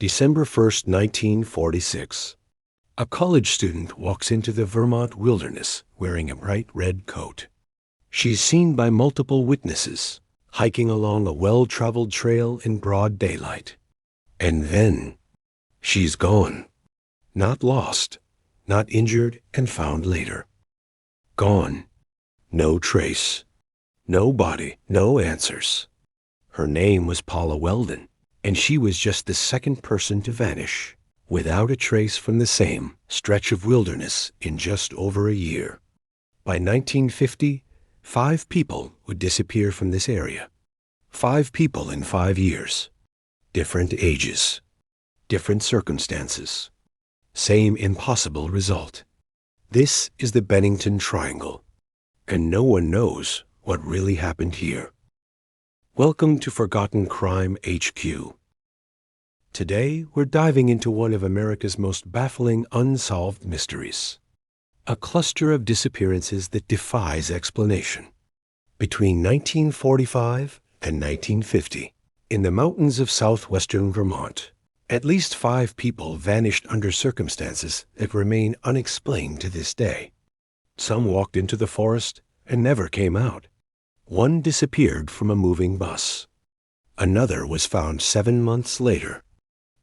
December 1st, 1946. A college student walks into the Vermont wilderness wearing a bright red coat. She's seen by multiple witnesses, hiking along a well-traveled trail in broad daylight. And then, she's gone. Not lost, not injured and found later. Gone. No trace. No body, no answers. Her name was Paula Weldon, and she was just the second person to vanish, without a trace from the same stretch of wilderness in just over a year. By 1950, 5 people would disappear from this area. 5 people in 5 years. Different ages. Different circumstances. Same impossible result. This is the Bennington Triangle, and no one knows what really happened here. Welcome to Forgotten Crime HQ. Today, we're diving into one of America's most baffling unsolved mysteries. A cluster of disappearances that defies explanation. Between 1945 and 1950, in the mountains of southwestern Vermont, at least 5 people vanished under circumstances that remain unexplained to this day. Some walked into the forest and never came out. One disappeared from a moving bus. Another was found 7 months later,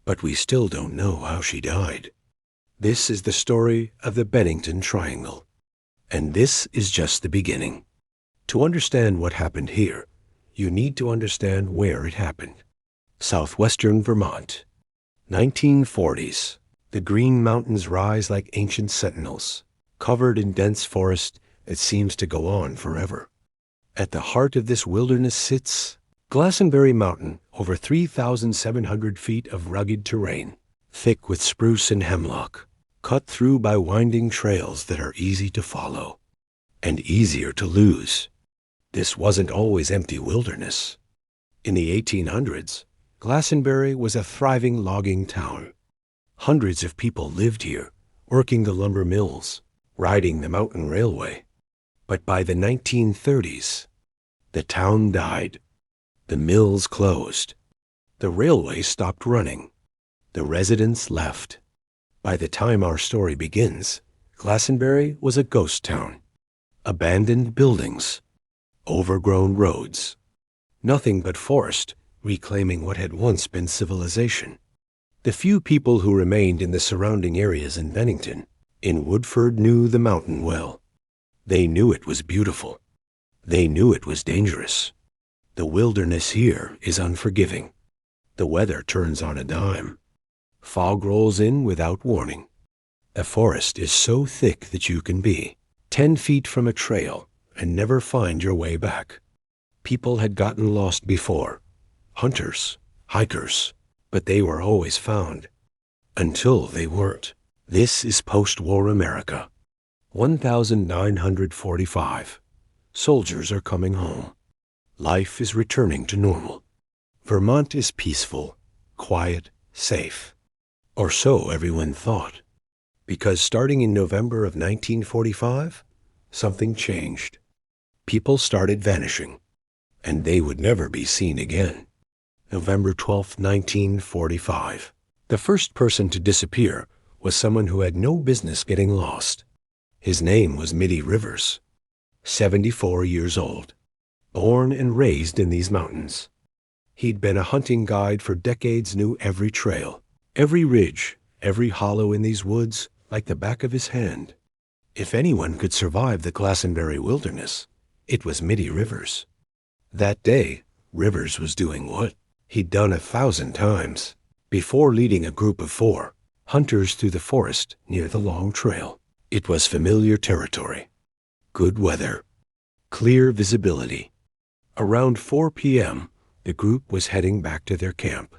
but we still don't know how she died. This is the story of the Bennington Triangle, and this is just the beginning. To understand what happened here, you need to understand where it happened. Southwestern Vermont. 1940s. The Green Mountains rise like ancient sentinels, covered in dense forest that seems to go on forever. At the heart of this wilderness sits Glastenbury Mountain, over 3,700 feet of rugged terrain, thick with spruce and hemlock, cut through by winding trails that are easy to follow and easier to lose. This wasn't always empty wilderness. In the 1800s, Glastenbury was a thriving logging town. Hundreds of people lived here, working the lumber mills, riding the mountain railway. But by the 1930s, the town died. The mills closed. The railway stopped running. The residents left. By the time our story begins, Glastenbury was a ghost town. Abandoned buildings, overgrown roads, nothing but forest reclaiming what had once been civilization. The few people who remained in the surrounding areas in Bennington, in Woodford, knew the mountain well. They knew it was beautiful. They knew it was dangerous. The wilderness here is unforgiving. The weather turns on a dime. Fog rolls in without warning. A forest is so thick that you can be 10 feet from a trail and never find your way back. People had gotten lost before. Hunters, hikers, but they were always found. Until they weren't. This is post-war America. 1945. Soldiers are coming home. Life is returning to normal. Vermont is peaceful, quiet, safe. Or so everyone thought. Because starting in November of 1945, something changed. People started vanishing, and they would never be seen again. November 12, 1945. The first person to disappear was someone who had no business getting lost. His name was Middie Rivers, 74 years old, born and raised in these mountains. He'd been a hunting guide for decades, knew every trail, every ridge, every hollow in these woods like the back of his hand. If anyone could survive the Glastenbury wilderness, it was Middie Rivers. That day, Rivers was doing what he'd done 1,000 times before, leading a group of 4 hunters through the forest near the long trail. It was familiar territory. Good weather. Clear visibility. Around 4 p.m., the group was heading back to their camp.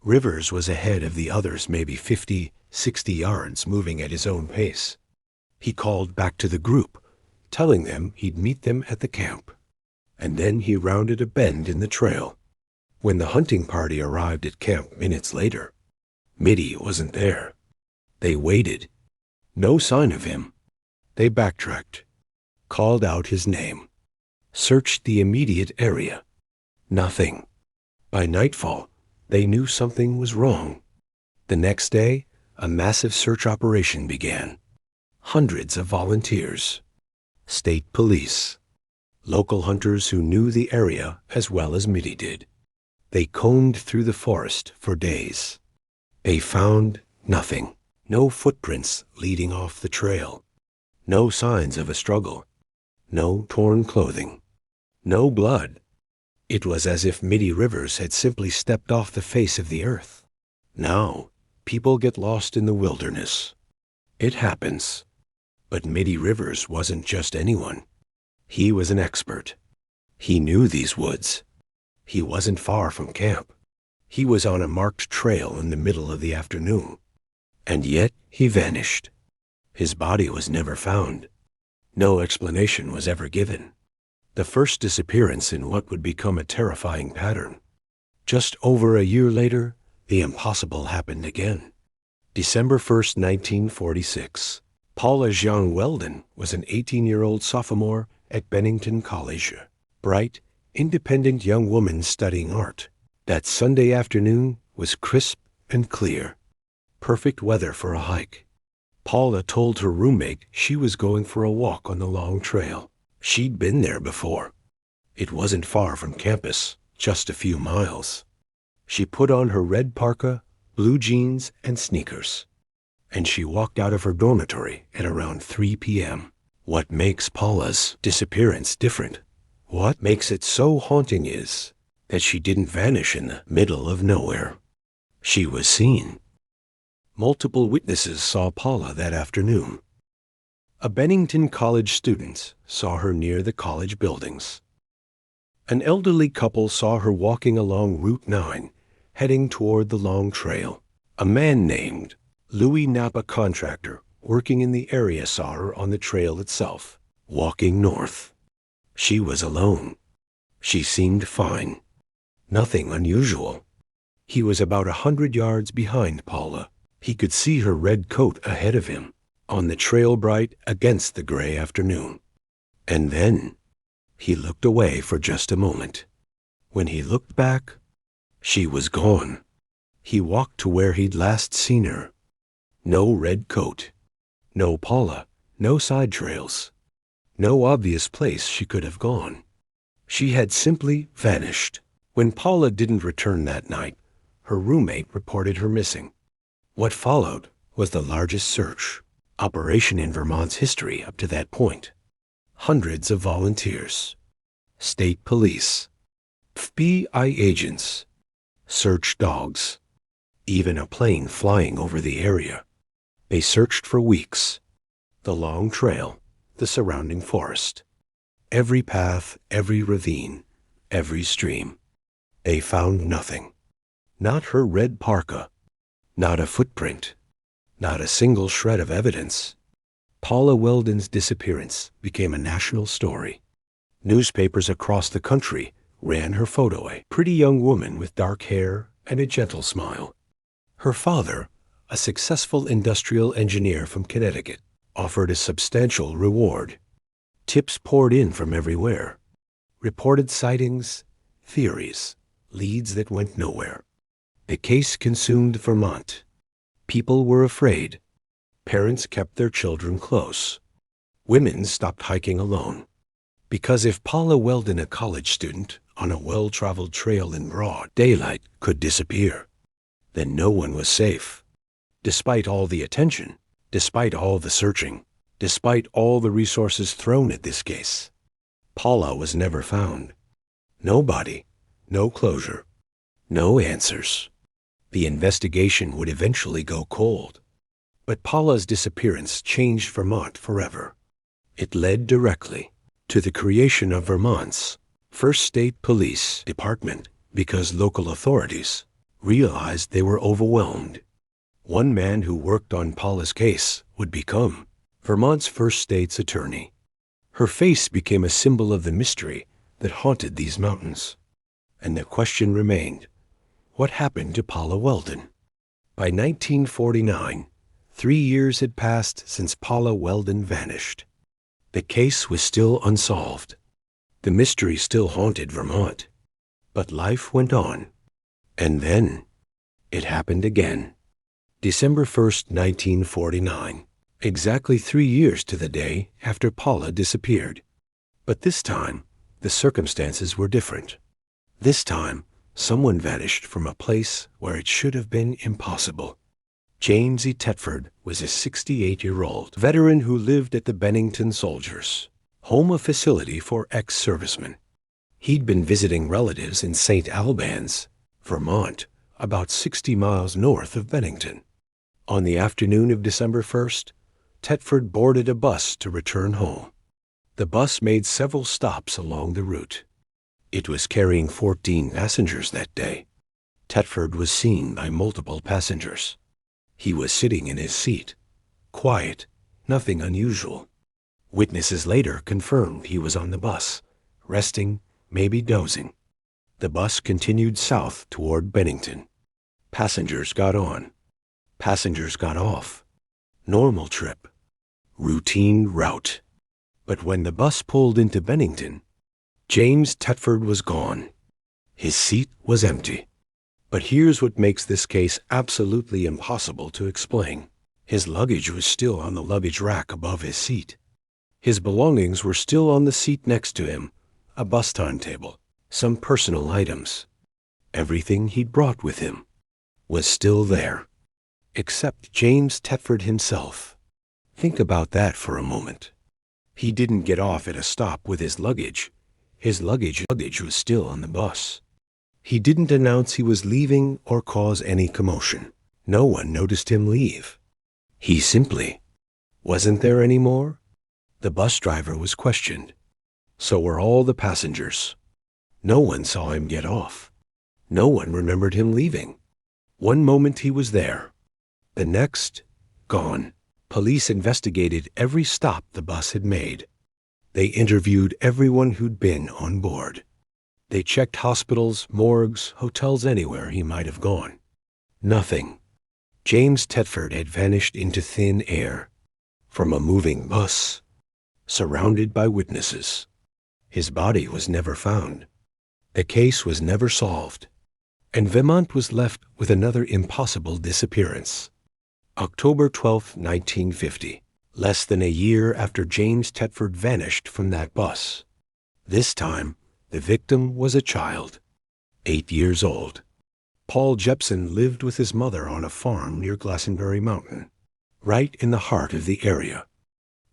Rivers was ahead of the others, maybe 50, 60 yards, moving at his own pace. He called back to the group, telling them he'd meet them at the camp. And then he rounded a bend in the trail. When the hunting party arrived at camp minutes later, Middie wasn't there. They waited. No sign of him. They backtracked, called out his name, searched the immediate area. Nothing. By nightfall, they knew something was wrong. The next day, a massive search operation began. Hundreds of volunteers, state police, local hunters who knew the area as well as Middie did. They combed through the forest for days. They found nothing. No footprints leading off the trail. No signs of a struggle. No torn clothing. No blood. It was as if Middie Rivers had simply stepped off the face of the earth. Now, people get lost in the wilderness. It happens. But Middie Rivers wasn't just anyone. He was an expert. He knew these woods. He wasn't far from camp. He was on a marked trail in the middle of the afternoon. And yet he vanished. His body was never found. No explanation was ever given. The first disappearance in what would become a terrifying pattern. Just over a year later, the impossible happened again. December 1st, 1946. Paula Jean Weldon was an 18-year-old sophomore at Bennington College. Bright, independent young woman studying art. That Sunday afternoon was crisp and clear. Perfect weather for a hike. Paula told her roommate she was going for a walk on the long trail. She'd been there before. It wasn't far from campus, just a few miles. She put on her red parka, blue jeans, and sneakers. And she walked out of her dormitory at around 3 p.m. What makes Paula's disappearance different? What makes it so haunting is that she didn't vanish in the middle of nowhere. She was seen. Multiple witnesses saw Paula that afternoon. A Bennington College student saw her near the college buildings. An elderly couple saw her walking along Route 9, heading toward the long trail. A man named Louis Napa contractor working in the area saw her on the trail itself, walking north. She was alone. She seemed fine. Nothing unusual. He was about 100 yards behind Paula. He could see her red coat ahead of him, on the trail bright against the gray afternoon. And then he looked away for just a moment. When he looked back, she was gone. He walked to where he'd last seen her. No red coat. No Paula. No side trails. No obvious place she could have gone. She had simply vanished. When Paula didn't return that night, her roommate reported her missing. What followed was the largest search operation in Vermont's history up to that point. Hundreds of volunteers, state police, FBI agents, search dogs, even a plane flying over the area. They searched for weeks. The long trail, the surrounding forest, every path, every ravine, every stream. They found nothing. Not her red parka. Not a footprint. Not a single shred of evidence. Paula Weldon's disappearance became a national story. Newspapers across the country ran her photo, a pretty young woman with dark hair and a gentle smile. Her father, a successful industrial engineer from Connecticut, offered a substantial reward. Tips poured in from everywhere. Reported sightings, theories, leads that went nowhere. The case consumed Vermont. People were afraid. Parents kept their children close. Women stopped hiking alone. Because if Paula Weldon, a college student on a well-traveled trail in broad daylight, could disappear, then no one was safe. Despite all the attention, despite all the searching, despite all the resources thrown at this case, Paula was never found. No body, no closure, no answers. The investigation would eventually go cold. But Paula's disappearance changed Vermont forever. It led directly to the creation of Vermont's first state police department because local authorities realized they were overwhelmed. One man who worked on Paula's case would become Vermont's first state's attorney. Her face became a symbol of the mystery that haunted these mountains. And the question remained, what happened to Paula Weldon? By 1949, 3 years had passed since Paula Weldon vanished. The case was still unsolved. The mystery still haunted Vermont. But life went on. And then it happened again. December 1st, 1949. Exactly 3 years to the day after Paula disappeared. But this time, the circumstances were different. This time, someone vanished from a place where it should have been impossible. James E. Tetford was a 68-year-old veteran who lived at the Bennington Soldiers' Home, a facility for ex-servicemen. He'd been visiting relatives in St. Albans, Vermont, about 60 miles north of Bennington. On the afternoon of December 1st, Tetford boarded a bus to return home. The bus made several stops along the route. It was carrying 14 passengers that day. Tetford was seen by multiple passengers. He was sitting in his seat, quiet, nothing unusual. Witnesses later confirmed he was on the bus, resting, maybe dozing. The bus continued south toward Bennington. Passengers got on. Passengers got off. Normal trip. Routine route. But when the bus pulled into Bennington, James Tetford was gone. His seat was empty. But here's what makes this case absolutely impossible to explain. His luggage was still on the luggage rack above his seat. His belongings were still on the seat next to him, a bus timetable, some personal items. Everything he'd brought with him was still there, except James Tetford himself. Think about that for a moment. He didn't get off at a stop with his luggage. His luggage was still on the bus. He didn't announce he was leaving or cause any commotion. No one noticed him leave. He simply wasn't there anymore. The bus driver was questioned. So were all the passengers. No one saw him get off. No one remembered him leaving. One moment he was there. The next, gone. Police investigated every stop the bus had made. They interviewed everyone who'd been on board. They checked hospitals, morgues, hotels, anywhere he might have gone. Nothing. James Tetford had vanished into thin air, from a moving bus, surrounded by witnesses. His body was never found. The case was never solved. And Vermont was left with another impossible disappearance. October 12, 1950, less than a year after James Tetford vanished from that bus. This time, the victim was a child, 8 years old. Paul Jepson lived with his mother on a farm near Glastenbury Mountain, right in the heart of the area,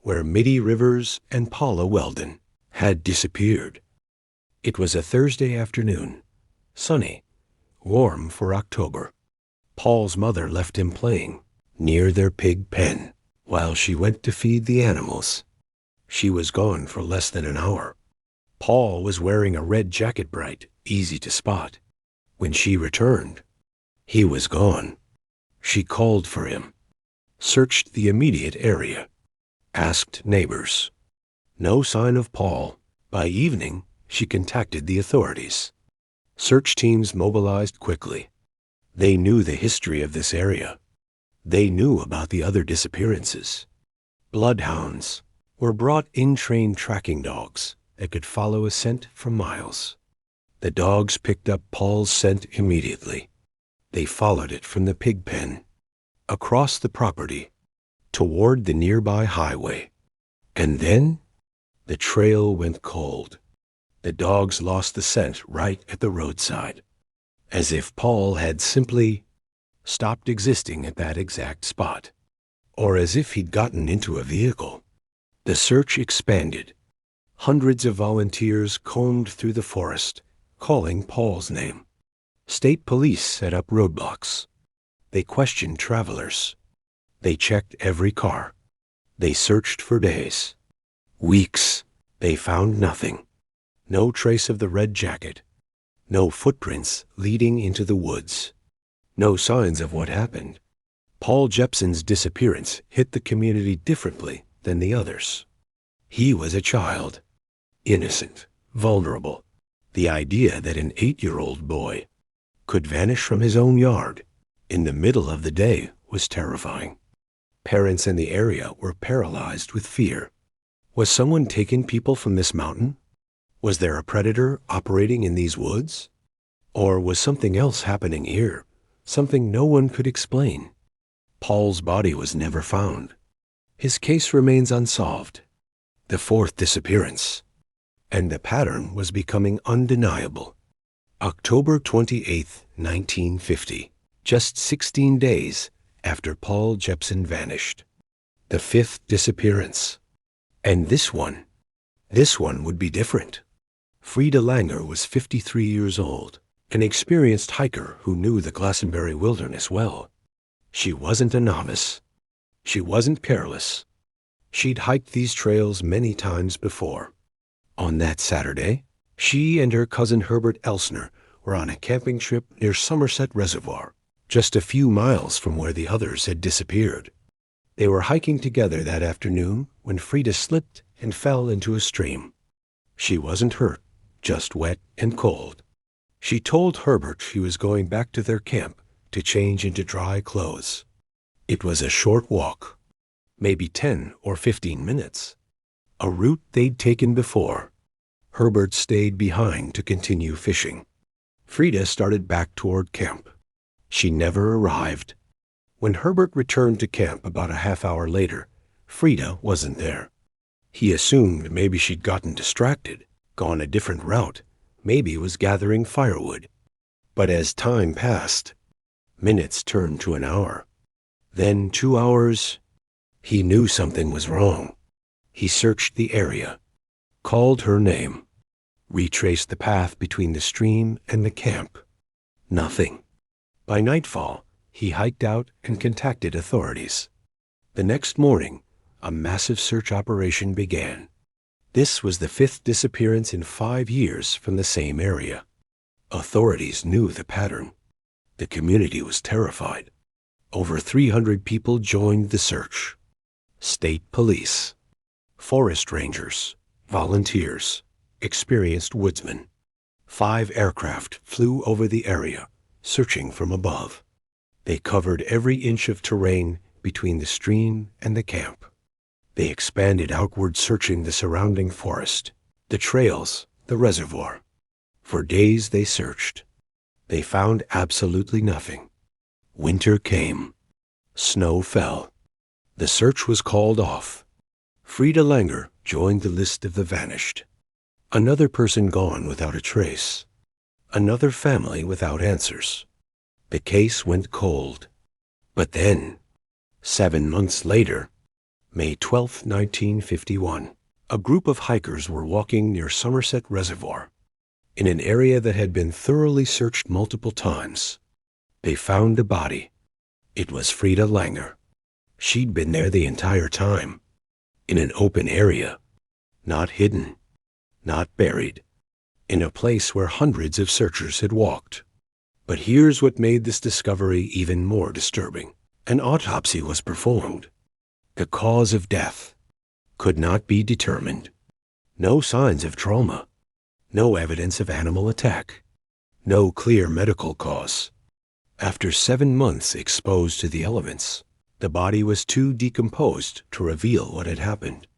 where Middie Rivers and Paula Weldon had disappeared. It was a Thursday afternoon, sunny, warm for October. Paul's mother left him playing near their pig pen while she went to feed the animals. She was gone for less than an hour. Paul was wearing a red jacket, bright, easy to spot. When she returned, he was gone. She called for him, searched the immediate area, asked neighbors. No sign of Paul. By evening, she contacted the authorities. Search teams mobilized quickly. They knew the history of this area. They knew about the other disappearances. Bloodhounds were brought in, trained tracking dogs that could follow a scent for miles. The dogs picked up Paul's scent immediately. They followed it from the pig pen, across the property, toward the nearby highway. And then the trail went cold. The dogs lost the scent right at the roadside, as if Paul had simply stopped existing at that exact spot, or as if he'd gotten into a vehicle. The search expanded. Hundreds of volunteers combed through the forest, calling Paul's name. State police set up roadblocks. They questioned travelers. They checked every car. They searched for days, weeks. They found nothing. No trace of the red jacket. No footprints leading into the woods. No signs of what happened. Paul Jepson's disappearance hit the community differently than the others. He was a child, innocent, vulnerable. The idea that an 8-year-old boy could vanish from his own yard in the middle of the day was terrifying. Parents in the area were paralyzed with fear. Was someone taking people from this mountain? Was there a predator operating in these woods? Or was something else happening here, something no one could explain? Paul's body was never found. His case remains unsolved. The fourth disappearance. And the pattern was becoming undeniable. October 28, 1950, just 16 days after Paul Jepson vanished. The fifth disappearance. And this one would be different. Frida Langer was 53 years old, an experienced hiker who knew the Glastenbury wilderness well. She wasn't a novice. She wasn't careless. She'd hiked these trails many times before. On that Saturday, she and her cousin Herbert Elsner were on a camping trip near Somerset Reservoir, just a few miles from where the others had disappeared. They were hiking together that afternoon when Frida slipped and fell into a stream. She wasn't hurt, just wet and cold. She told Herbert she was going back to their camp to change into dry clothes. It was a short walk, maybe 10 or 15 minutes, a route they'd taken before. Herbert stayed behind to continue fishing. Frida started back toward camp. She never arrived. When Herbert returned to camp about a half hour later, Frida wasn't there. He assumed maybe she'd gotten distracted, gone a different route, maybe was gathering firewood. But as time passed, minutes turned to an hour. Then 2 hours. He knew something was wrong. He searched the area, called her name, retraced the path between the stream and the camp. Nothing. By nightfall, he hiked out and contacted authorities. The next morning, a massive search operation began. This was the fifth disappearance in 5 years from the same area. Authorities knew the pattern. The community was terrified. Over 300 people joined the search. State police, forest rangers, volunteers, experienced woodsmen. 5 aircraft flew over the area, searching from above. They covered every inch of terrain between the stream and the camp. They expanded outward, searching the surrounding forest, the trails, the reservoir. For days they searched. They found absolutely nothing. Winter came. Snow fell. The search was called off. Frida Langer joined the list of the vanished. Another person gone without a trace. Another family without answers. The case went cold. But then, 7 months later, May 12, 1951, a group of hikers were walking near Somerset Reservoir, in an area that had been thoroughly searched multiple times. They found a body. It was Frida Langer. She'd been there the entire time, in an open area, not hidden, not buried, in a place where hundreds of searchers had walked. But here's what made this discovery even more disturbing. An autopsy was performed. The cause of death could not be determined. No signs of trauma. No evidence of animal attack. No clear medical cause. After 7 months exposed to the elements, the body was too decomposed to reveal what had happened.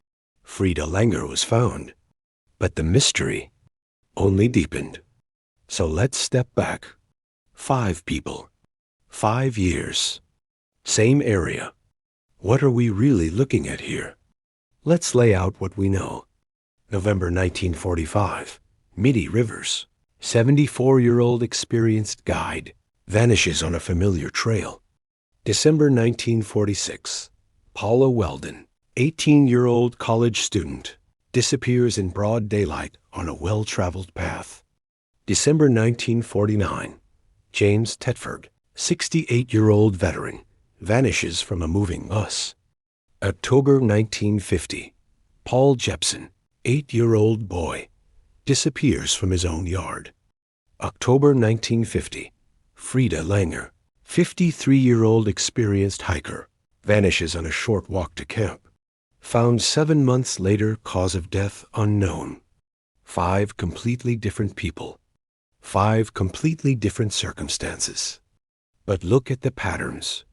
Frida Langer was found, but the mystery only deepened. So let's step back. 5 people. 5 years. Same area. What are we really looking at here? Let's lay out what we know. November 1945. Middie Rivers, 74-year-old experienced guide, vanishes on a familiar trail. December 1946. Paula Weldon, 18-year-old college student, disappears in broad daylight on a well-traveled path. December 1949. James Tetford, 68-year-old veteran, vanishes from a moving bus. October 1950. Paul Jepson, 8-year-old boy, disappears from his own yard. October 1950. Frida Langer, 53-year-old experienced hiker, vanishes on a short walk to camp. Found 7 months later, cause of death unknown. 5 completely different people. 5 completely different circumstances. But look at the patterns.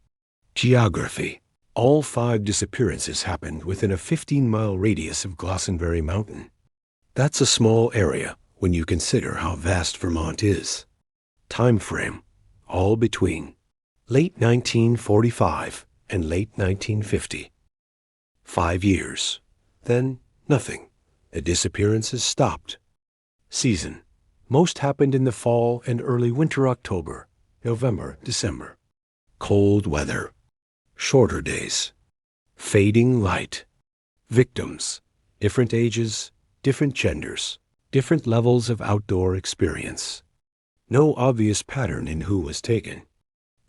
Geography. All 5 disappearances happened within a 15-mile radius of Glastenbury Mountain. That's a small area when you consider how vast Vermont is. Time frame. All between late 1945 and late 1950. 5 years. Then nothing. The disappearances stopped. Season. Most happened in the fall and early winter October, November, December. Cold weather. Shorter days. Fading light. Victims. Different ages, different genders, different levels of outdoor experience. No obvious pattern in who was taken.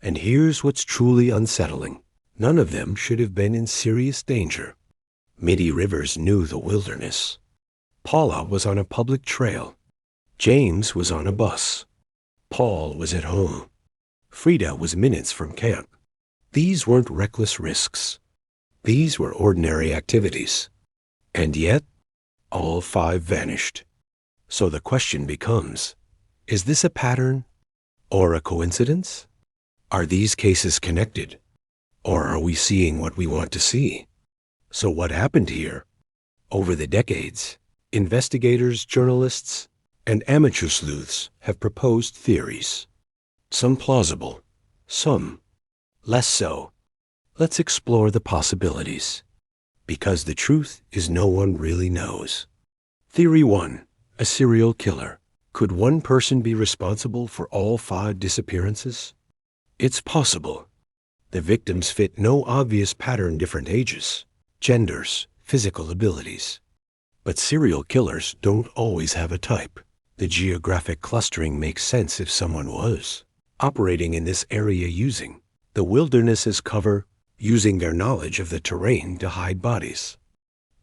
And here's what's truly unsettling. None of them should have been in serious danger. Middie Rivers knew the wilderness. Paula was on a public trail. James was on a bus. Paul was at home. Frida was minutes from camp. These weren't reckless risks. These were ordinary activities. And yet, all 5 vanished. So the question becomes, is this a pattern or a coincidence? Are these cases connected? Or are we seeing what we want to see? So what happened here? Over the decades, investigators, journalists, and amateur sleuths have proposed theories. Some plausible, some less so. Let's explore the possibilities. Because the truth is no one really knows. Theory 1. A serial killer. Could one person be responsible for all 5 disappearances? It's possible. The victims fit no obvious pattern, different ages, genders, physical abilities. But serial killers don't always have a type. The geographic clustering makes sense if someone was operating in this area using the wilderness as cover, using their knowledge of the terrain to hide bodies.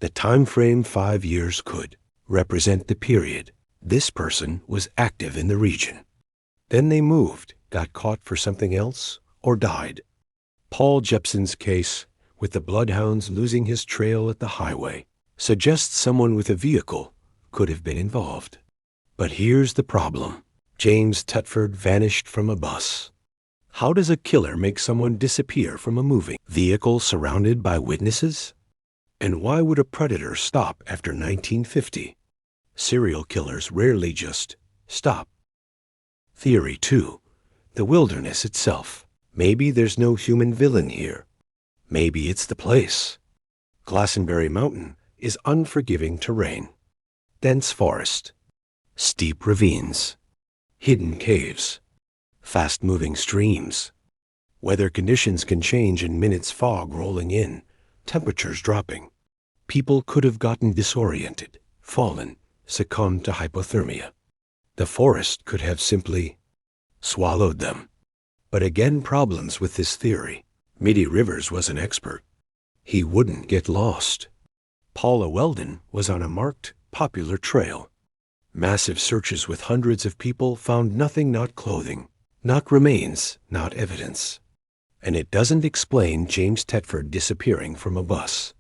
The time frame 5 years could represent the period this person was active in the region. Then they moved, got caught for something else, or died. Paul Jepson's case, with the bloodhounds losing his trail at the highway, suggests someone with a vehicle could have been involved. But here's the problem. James Tutford vanished from a bus. How does a killer make someone disappear from a moving vehicle surrounded by witnesses? And why would a predator stop after 1950? Serial killers rarely just stop. Theory 2. The wilderness itself. Maybe there's no human villain here. Maybe it's the place. Glastenbury Mountain is unforgiving terrain. Dense forest. Steep ravines. Hidden caves. Fast-moving streams. Weather conditions can change in minutes, fog rolling in, temperatures dropping. People could have gotten disoriented, fallen, succumbed to hypothermia. The forest could have simply swallowed them. But again, problems with this theory. Middie Rivers was an expert. He wouldn't get lost. Paula Weldon was on a marked, popular trail. Massive searches with hundreds of people found nothing, not clothing, not remains, not evidence. And it doesn't explain James Tetford disappearing from a bus,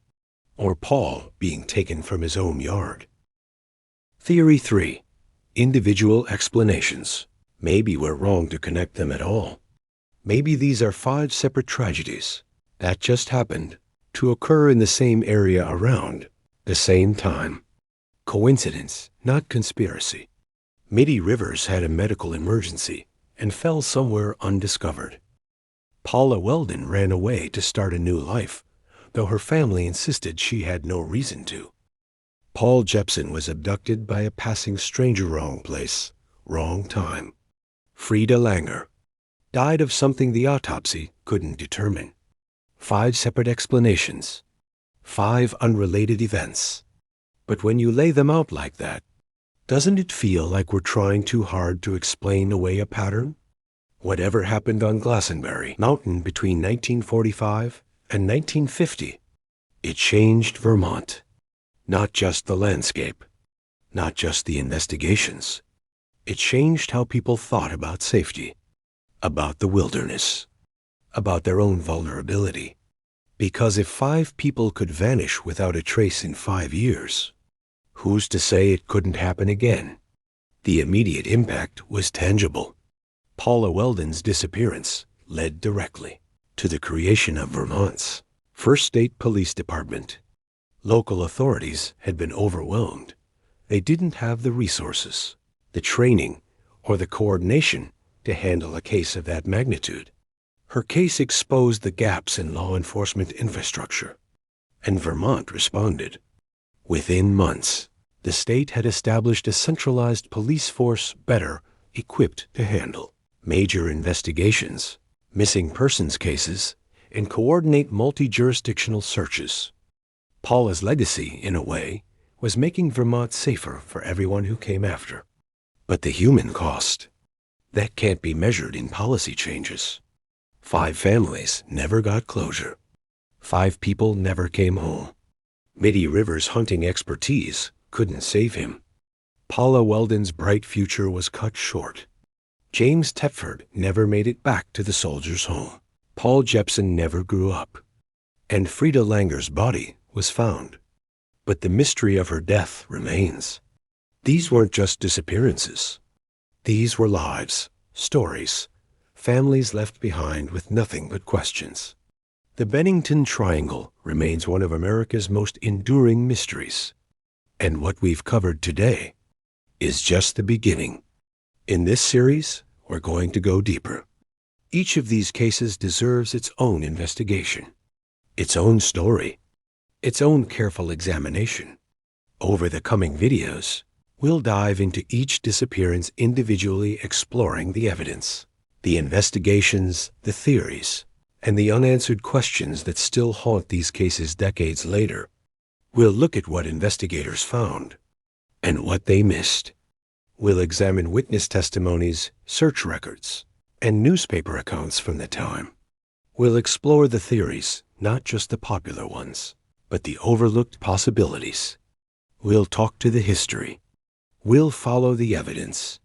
or Paul being taken from his own yard. Theory 3. Individual explanations. Maybe we're wrong to connect them at all. Maybe these are 5 separate tragedies that just happened to occur in the same area around the same time. Coincidence, not conspiracy. Middie Rivers had a medical emergency and fell somewhere undiscovered. Paula Weldon ran away to start a new life, though her family insisted she had no reason to. Paul Jepson was abducted by a passing stranger, wrong place, wrong time. Frida Langer died of something the autopsy couldn't determine. 5 separate explanations, 5 unrelated events. But when you lay them out like that, doesn't it feel like we're trying too hard to explain away a pattern? Whatever happened on Glastenbury Mountain between 1945 and 1950, it changed Vermont. Not just the landscape, not just the investigations. It changed how people thought about safety, about the wilderness, about their own vulnerability. Because if 5 people could vanish without a trace in 5 years, who's to say it couldn't happen again? The immediate impact was tangible. Paula Weldon's disappearance led directly to the creation of Vermont's first state police department. Local authorities had been overwhelmed. They didn't have the resources, the training, or the coordination to handle a case of that magnitude. Her case exposed the gaps in law enforcement infrastructure, and Vermont responded. Within months, the state had established a centralized police force better equipped to handle major investigations, missing persons cases, and coordinate multi-jurisdictional searches. Paula's legacy, in a way, was making Vermont safer for everyone who came after. But the human cost, that can't be measured in policy changes. 5 families never got closure. 5 people never came home. Middie River's hunting expertise couldn't save him. Paula Weldon's bright future was cut short. James Tepford never made it back to the soldier's home. Paul Jepson never grew up. And Frida Langer's body was found. But the mystery of her death remains. These weren't just disappearances. These were lives, stories, families left behind with nothing but questions. The Bennington Triangle remains one of America's most enduring mysteries. And what we've covered today is just the beginning. In this series, we're going to go deeper. Each of these cases deserves its own investigation, its own story, its own careful examination. Over the coming videos, we'll dive into each disappearance individually, exploring the evidence, the investigations, the theories, and the unanswered questions that still haunt these cases decades later. We'll look at what investigators found and what they missed. We'll examine witness testimonies, search records, and newspaper accounts from the time. We'll explore the theories, not just the popular ones, but the overlooked possibilities. We'll talk to the history. We'll follow the evidence.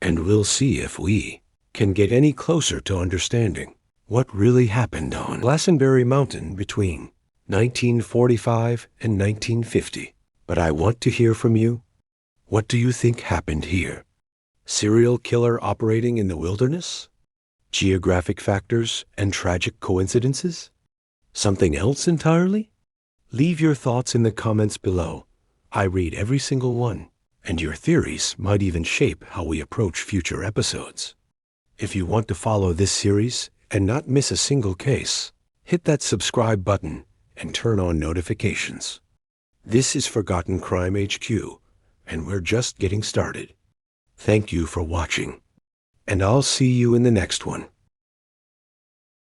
And we'll see if we can get any closer to understanding what really happened on Glastenbury Mountain between 1945 and 1950. But I want to hear from you. What do you think happened here? Serial killer operating in the wilderness? Geographic factors and tragic coincidences? Something else entirely? Leave your thoughts in the comments below. I read every single one, and your theories might even shape how we approach future episodes. If you want to follow this series and not miss a single case, hit that subscribe button and turn on notifications. This is Forgotten Crime HQ, and we're just getting started. Thank you for watching, and I'll see you in the next one.